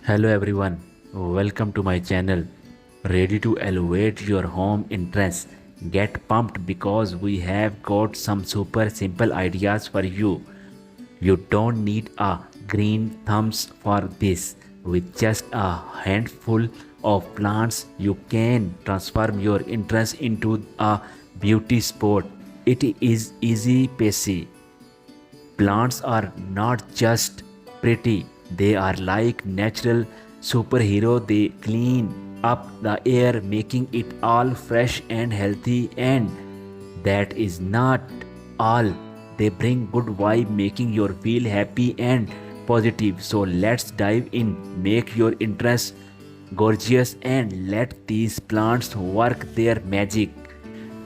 Hello everyone, welcome to my channel. Ready to elevate your home entrance? Get pumped because we have got some super simple ideas for you. You don't need a green thumbs for this. With just a handful of plants, you can transform your entrance into a beauty spot. It is easy peasy. Plants are not just pretty, they are like natural superhero. They clean up the air, making it all fresh and healthy. And that is not all. They bring good vibe, making you feel happy and positive. So let's dive in, make your interest gorgeous and let these plants work their magic.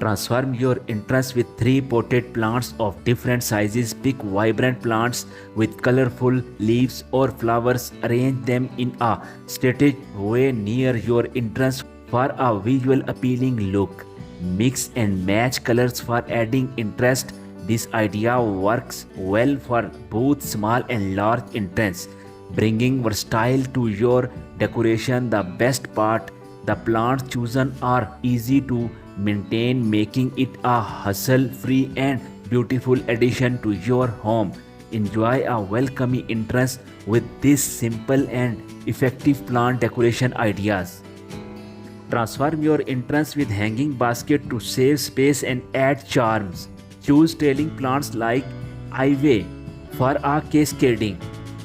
Transform your interest with 3 potted plants of different sizes. Pick vibrant plants with colorful leaves or flowers. Arrange them in a strategic way near your entrance for a visual appealing look. Mix and match colors for adding interest. This idea works well for both small and large entrance, bringing versatile to your decoration. The best part, the plants chosen are easy to maintain, making it a hassle-free and beautiful addition to your home. Enjoy a welcoming entrance with these simple and effective plant decoration ideas. Transform your entrance with hanging basket to save space and add charms. Choose trailing plants like Ivy for a cascading.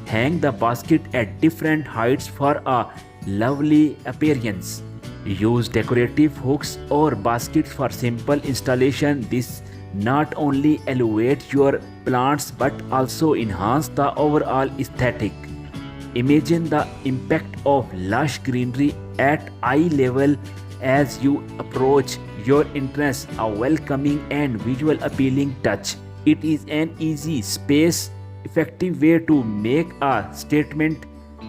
Hang the basket at different heights for a lovely appearance. Use decorative hooks or baskets for simple installation. This not only elevates your plants but also enhance the overall aesthetic. Imagine the impact of lush greenery at eye level as you approach your entrance, a welcoming and visual appealing touch. It is an easy, space effective way to make a statement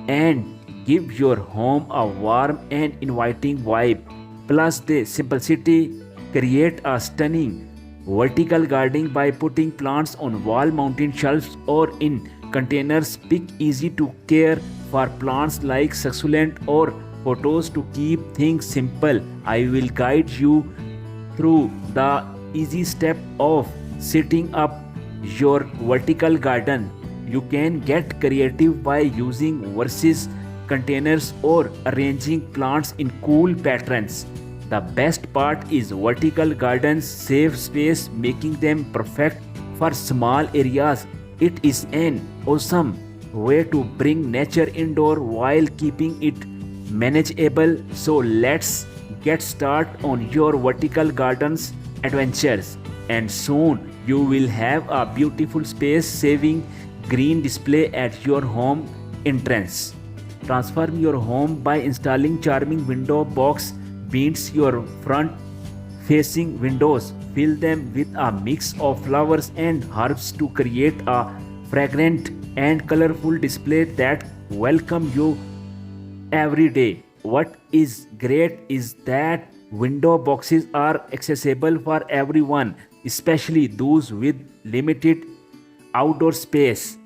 and give your home a warm and inviting vibe. Plus, the simplicity create a stunning vertical gardening by putting plants on wall mounted shelves or in containers. Pick easy to care for plants like succulent or photos to keep things simple. I will guide you through the easy step of setting up your vertical garden. You can get creative by using verses containers or arranging plants in cool patterns. The best part is vertical gardens save space, making them perfect for small areas. It is an awesome way to bring nature indoor while keeping it manageable. So let's get started on your vertical gardens adventures, and soon you will have a beautiful space saving green display at your home entrance. Transform your home by installing charming window box beams. Your front facing windows, fill them with a mix of flowers and herbs to create a fragrant and colorful display that welcome you every day. What is great is that window boxes are accessible for everyone, especially those with limited outdoor space.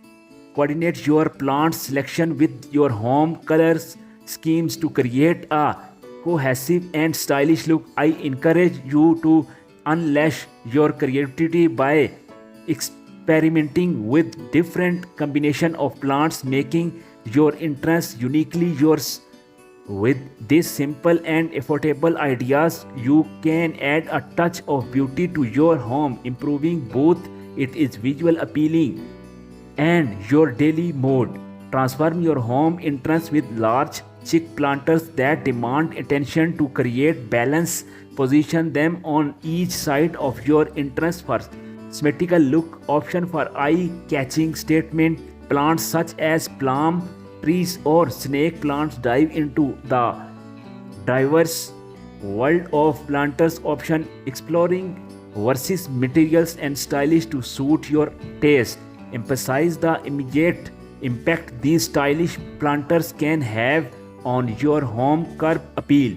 Coordinate your plant selection with your home colors schemes to create a cohesive and stylish look. I encourage you to unleash your creativity by experimenting with different combination of plants, making your entrance uniquely yours. With these simple and affordable ideas, you can add a touch of beauty to your home, improving both its visual appealing and your daily mood. Transform your home entrance with large chick planters that demand attention to create balance. Position them on each side of your entrance for symmetrical look. Option for eye-catching statement plants such as plum trees or snake plants. Dive into the diverse world of planters option, exploring versus materials and stylish to suit your taste. Emphasize the immediate impact these stylish planters can have on your home curb appeal.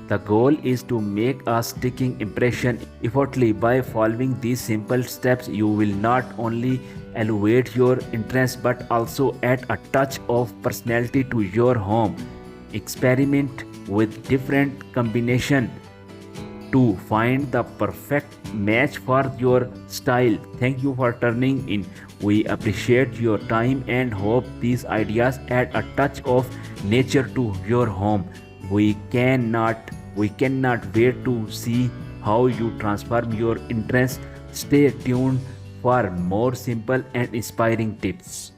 The goal is to make a sticking impression effortlessly. By following these simple steps, you will not only elevate your interest but also add a touch of personality to your home. Experiment with different combination to find the perfect match for your style. Thank you for turning in. We appreciate your time and hope these ideas add a touch of nature to your home. We cannot we cannot wait to see how you transform your interests. Stay tuned for more simple and inspiring tips.